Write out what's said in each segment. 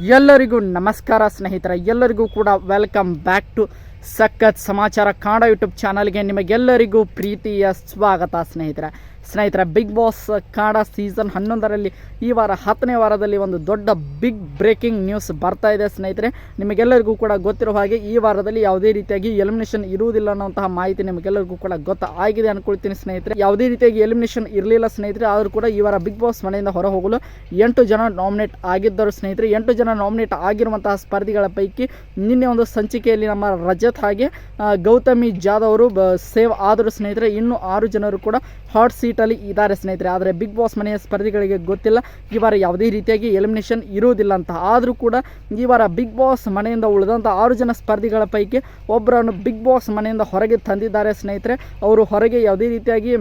ಎಲ್ಲರಿಗೂ ನಮಸ್ಕಾರ ಸ್ನೇಹಿತರೆ, ಎಲ್ಲರಿಗೂ ಕೂಡ ವೆಲ್ಕಮ್ ಬ್ಯಾಕ್ ಟು ಸಖತ್ ಸಮಾಚಾರ ಕನ್ನಡ ಯೂಟ್ಯೂಬ್ ಚಾನಲ್ಗೆ ನಿಮಗೆಲ್ಲರಿಗೂ ಪ್ರೀತಿಯ ಸ್ವಾಗತ. ಸ್ನೇಹಿತರೆ ಬಿಗ್ ಬಾಸ್ ಕನ್ನಡ ಸೀಸನ್ 11ರಲ್ಲಿ ಈ ವಾರ 10ನೇ ವಾರದಲ್ಲಿ ಒಂದು ದೊಡ್ಡ ಬಿಗ್ ಬ್ರೇಕಿಂಗ್ ನ್ಯೂಸ್ ಬರ್ತಾ ಇದೆ. ಸ್ನೇಹಿತರೆ, ನಿಮಗೆಲ್ಲರಿಗೂ ಕೂಡ ಗೊತ್ತಿರೋ ಹಾಗೆ ಈ ವಾರದಲ್ಲಿ ಯಾವುದೇ ರೀತಿಯಾಗಿ ಎಲಿಮಿನೇಷನ್ ಇರುವುದಿಲ್ಲ ಅನ್ನೋಂತಹ ಮಾಹಿತಿ ನಿಮಗೆಲ್ಲರಿಗೂ ಕೂಡ ಗೊತ್ತಾಗಿದೆ ಅನ್ಕೊಳ್ತೀನಿ. ಸ್ನೇಹಿತರೆ, ಯಾವುದೇ ರೀತಿಯಾಗಿ ಎಲಿಮಿನೇಷನ್ ಇರಲಿಲ್ಲ ಸ್ನೇಹಿತರೆ. ಆದರೂ ಕೂಡ ಈ ವಾರ ಬಿಗ್ ಬಾಸ್ ಮನೆಯಿಂದ ಹೊರ ಹೋಗಲು 8 ಜನ ನಾಮಿನೇಟ್ ಆಗಿದ್ದರು. ಸ್ನೇಹಿತರೆ, 8 ಜನ ನಾಮಿನೇಟ್ ಆಗಿರುವಂತಹ ಸ್ಪರ್ಧಿಗಳ ಪೈಕಿ ನಿನ್ನೆ ಒಂದು ಸಂಚಿಕೆಯಲ್ಲಿ ನಮ್ಮ ರಜತ್ ಹಾಗೆ ಗೌತಮಿ ಜಾಧವ್ ಅವರು ಸೇವ್ ಆದರು. ಸ್ನೇಹಿತರೆ, ಇನ್ನು 6 ಜನರು ಕೂಡ ಹಾಟ್ ಸೀಟಲ್ಲಿ ಇದ್ದಾರೆ ಸ್ನೇಹಿತರೆ. ಆದರೆ ಬಿಗ್ ಬಾಸ್ ಮನೆಯ ಸ್ಪರ್ಧಿಗಳಿಗೆ ಗೊತ್ತಿಲ್ಲ ಈ ವಾರ ಯಾವುದೇ ರೀತಿಯಾಗಿ ಎಲಿಮಿನೇಷನ್ ಇರುವುದಿಲ್ಲ ಅಂತ. ಆದರೂ ಕೂಡ ಈ ವಾರ ಬಿಗ್ ಬಾಸ್ ಮನೆಯಿಂದ ಉಳಿದಂಥ 6 ಜನ ಸ್ಪರ್ಧಿಗಳ ಪೈಕಿ ಒಬ್ಬರನ್ನು ಬಿಗ್ ಬಾಸ್ ಮನೆಯಿಂದ ಹೊರಗೆ ತಂದಿದ್ದಾರೆ ಸ್ನೇಹಿತರೆ. ಅವರು ಹೊರಗೆ ಯಾವುದೇ ರೀತಿಯಾಗಿ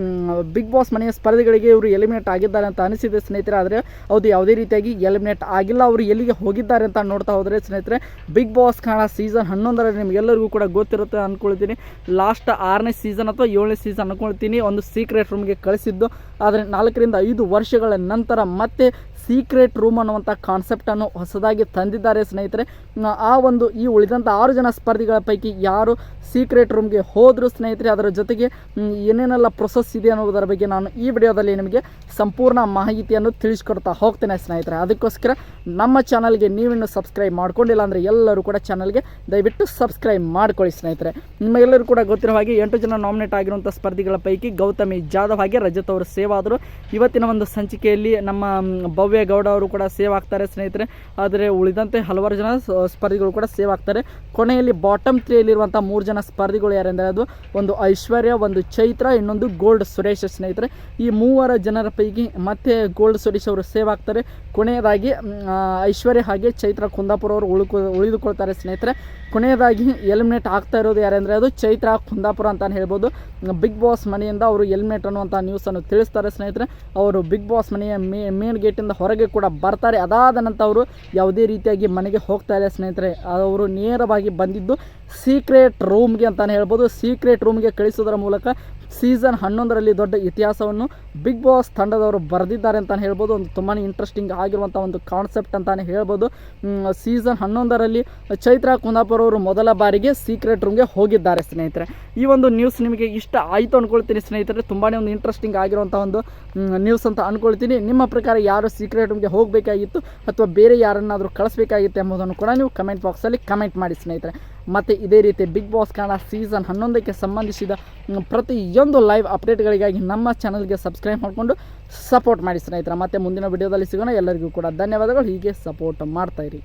ಬಿಗ್ ಬಾಸ್ ಮನೆಯ ಸ್ಪರ್ಧಿಗಳಿಗೆ ಇವರು ಎಲಿಮಿನೇಟ್ ಆಗಿದ್ದಾರೆ ಅಂತ ಅನಿಸಿದೆ ಸ್ನೇಹಿತರೆ. ಆದರೆ ಅದು ಯಾವುದೇ ರೀತಿಯಾಗಿ ಎಲಿಮಿನೇಟ್ ಆಗಿಲ್ಲ. ಅವರು ಎಲ್ಲಿಗೆ ಹೋಗಿದ್ದಾರೆ ಅಂತ ನೋಡ್ತಾ ಹೋದರೆ ಸ್ನೇಹಿತರೆ, ಬಿಗ್ ಬಾಸ್ ಕನ್ನಡ ಸೀಸನ್ 11ರಲ್ಲಿ ನಿಮಗೆಲ್ಲರಿಗೂ ಕೂಡ ಗೊತ್ತಿರುತ್ತೆ ಅಂದ್ಕೊಳ್ತೀನಿ. ಲಾಸ್ಟ್ 6ನೇ ಸೀಸನ್ ಅಥವಾ 7ನೇ ಸೀಸನ್ ಅಂದ್ಕೊಳ್ತೀನಿ, ಒಂದು ಸೀಕ್ರೆಟ್ ರೂಮ್ಗೆ ಕಳಿಸಿದ್ದು. ಆದರೆ 4 ರಿಂದ 5 ವರ್ಷಗಳ ನಂತರ ಮತ್ತೆ ಸೀಕ್ರೆಟ್ ರೂಮ್ ಅನ್ನುವಂಥ ಕಾನ್ಸೆಪ್ಟನ್ನು ಹೊಸದಾಗಿ ತಂದಿದ್ದಾರೆ ಸ್ನೇಹಿತರೆ. ಈ ಉಳಿದಂಥ 6 ಜನ ಸ್ಪರ್ಧಿಗಳ ಪೈಕಿ ಯಾರು ಸೀಕ್ರೆಟ್ ರೂಮ್ಗೆ ಹೋದರು ಸ್ನೇಹಿತರೆ, ಅದರ ಜೊತೆಗೆ ಏನೇನೆಲ್ಲ ಪ್ರೊಸೆಸ್ ಇದೆ ಅನ್ನೋದರ ಬಗ್ಗೆ ನಾನು ಈ ವಿಡಿಯೋದಲ್ಲಿ ನಿಮಗೆ ಸಂಪೂರ್ಣ ಮಾಹಿತಿಯನ್ನು ತಿಳಿಸ್ಕೊಡ್ತಾ ಹೋಗ್ತೇನೆ ಸ್ನೇಹಿತರೆ. ಅದಕ್ಕೋಸ್ಕರ ನಮ್ಮ ಚಾನಲ್ಗೆ ನೀವಿನ್ನೂ ಸಬ್ಸ್ಕ್ರೈಬ್ ಮಾಡ್ಕೊಂಡಿಲ್ಲ ಅಂದರೆ ಎಲ್ಲರೂ ಕೂಡ ಚಾನಲ್ಗೆ ದಯವಿಟ್ಟು ಸಬ್ಸ್ಕ್ರೈಬ್ ಮಾಡ್ಕೊಳ್ಳಿ ಸ್ನೇಹಿತರೆ. ನಿಮಗೆಲ್ಲರೂ ಕೂಡ ಗೊತ್ತಿರೋ ಹಾಗೆ 8 ಜನ ನಾಮಿನೇಟ್ ಆಗಿರುವಂಥ ಸ್ಪರ್ಧಿಗಳ ಪೈಕಿ ಗೌತಮಿ ಜಾಧವ್ ಹಾಗೆ ರಜತ್ ಅವರು ಸೇವ್ ಆದರು. ಇವತ್ತಿನ ಒಂದು ಸಂಚಿಕೆಯಲ್ಲಿ ನಮ್ಮ ಭವ್ಯ ಗೌಡ ಅವರು ಕೂಡ ಸೇವ್ ಆಗ್ತಾರೆ ಸ್ನೇಹಿತರೆ. ಆದರೆ ಉಳಿದಂತೆ ಹಲವಾರು ಜನ ಸ್ಪರ್ಧಿಗಳು ಕೂಡ ಸೇವ್ ಆಗ್ತಾರೆ. ಕೊನೆಯಲ್ಲಿ ಬಾಟಮ್ 3ಯಲ್ಲಿರುವಂಥ 3 ಜನ ಸ್ಪರ್ಧಿಗಳು ಯಾರೆಂದರೆ ಅದು ಒಂದು ಐಶ್ವರ್ಯ, ಒಂದು ಚೈತ್ರ, ಇನ್ನೊಂದು ಗೋಲ್ಡ್ ಸುರೇಶ್ ಸ್ನೇಹಿತರೆ. ಈ 3 ಜನರ ಪೈಕಿ ಮತ್ತೆ ಗೋಲ್ಡ್ ಸುರೇಶ್ ಅವರು ಸೇವ್ ಆಗ್ತಾರೆ. ಕೊನೆಯದಾಗಿ ಐಶ್ವರ್ಯ ಹಾಗೆ ಚೈತ್ರ ಕುಂದಾಪುರ ಅವರು ಉಳಿದುಕೊಳ್ತಾರೆ ಸ್ನೇಹಿತರೆ. ಕೊನೆಯದಾಗಿ ಎಲಿಮಿನೇಟ್ ಆಗ್ತಾ ಇರೋದು ಯಾರೆಂದರೆ ಅದು ಚೈತ್ರ ಕುಂದಾಪುರ ಅಂತಲೇ ಹೇಳ್ಬೋದು. ಬಿಗ್ ಬಾಸ್ ಮನೆಯಿಂದ ಅವರು ಎಲಿಮಿನೇಟ್ ಅನ್ನುವಂಥ ನ್ಯೂಸನ್ನು ತಿಳಿಸ್ತಾರೆ ಸ್ನೇಹಿತರೆ. ಅವರು ಬಿಗ್ ಬಾಸ್ ಮನೆಯ ಮೇನ್ ಗೇಟಿಂದ ಹೊರಗೆ ಕೂಡ ಬರ್ತಾರೆ. ಅದಾದ ನಂತರ ಅವರು ಯಾವುದೇ ರೀತಿಯಾಗಿ ಮನೆಗೆ ಹೋಗ್ತಾ ಇಲ್ಲ ಸ್ನೇಹಿತರೆ. ಅವರು ನೇರವಾಗಿ ಬಂದಿದ್ದು ಸೀಕ್ರೆಟ್ ರೂಮ್ಗೆ ಅಂತಲೇ ಹೇಳ್ಬೋದು. ಸೀಕ್ರೆಟ್ ರೂಮ್ಗೆ ಕಳಿಸೋದರ ಮೂಲಕ ಸೀಸನ್ 11ರಲ್ಲಿ ದೊಡ್ಡ ಇತಿಹಾಸವನ್ನು ಬಿಗ್ ಬಾಸ್ ತಂಡದವರು ಬರೆದಿದ್ದಾರೆ ಅಂತಲೇ ಹೇಳ್ಬೋದು. ಒಂದು ತುಂಬಾ ಇಂಟ್ರೆಸ್ಟಿಂಗ್ ಆಗಿರುವಂಥ ಒಂದು ಕಾನ್ಸೆಪ್ಟ್ ಅಂತಲೇ ಹೇಳ್ಬೋದು. ಸೀಸನ್ 11ರಲ್ಲಿ ಚೈತ್ರ ಕುಂದಾಪುರ ಅವರು ಮೊದಲ ಬಾರಿಗೆ ಸೀಕ್ರೆಟ್ ರೂಮ್ಗೆ ಹೋಗಿದ್ದಾರೆ ಸ್ನೇಹಿತರೆ. ಈ ಒಂದು ನ್ಯೂಸ್ ನಿಮಗೆ ಇಷ್ಟ ಆಯಿತು ಅಂದ್ಕೊಳ್ತೀನಿ ಸ್ನೇಹಿತರೆ. ತುಂಬಾ ಒಂದು ಇಂಟ್ರೆಸ್ಟಿಂಗ್ ಆಗಿರುವಂಥ ಒಂದು ನ್ಯೂಸ್ ಅಂತ ಅಂದ್ಕೊಳ್ತೀನಿ. ನಿಮ್ಮ ಪ್ರಕಾರ ಯಾರು ಸೀಕ್ರೆಟ್ ರೂಮ್ಗೆ ಹೋಗಬೇಕಾಗಿತ್ತು ಅಥವಾ ಬೇರೆ ಯಾರನ್ನಾದರೂ ಕಳಿಸ್ಬೇಕಾಗಿತ್ತು ಎಂಬುದನ್ನು ಕೂಡ ನೀವು ಕಮೆಂಟ್ ಬಾಕ್ಸಲ್ಲಿ ಕಮೆಂಟ್ ಮಾಡಿ ಸ್ನೇಹಿತರೆ. ಮತ್ತು ಇದೇ ರೀತಿ ಬಿಗ್ ಬಾಸ್ ಕನ್ನಡ ಸೀಸನ್ 11ಕ್ಕೆ ಸಂಬಂಧಿಸಿದ ಪ್ರತಿಯೊಂದು ಲೈವ್ ಅಪ್ಡೇಟ್ಗಳಿಗಾಗಿ ನಮ್ಮ ಚಾನಲ್ಗೆ ಸಬ್ಸ್ಕ್ರೈಬ್ ಮಾಡಿಕೊಂಡು ಸಪೋರ್ಟ್ ಮಾಡಿ ಸ್ನೇಹಿತರೆ. ಮತ್ತು ಮುಂದಿನ ವಿಡಿಯೋದಲ್ಲಿ ಸಿಗೋಣ. ಎಲ್ಲರಿಗೂ ಕೂಡ ಧನ್ಯವಾದಗಳು. ಹೀಗೆ ಸಪೋರ್ಟ್ ಮಾಡ್ತಾಯಿರಿ.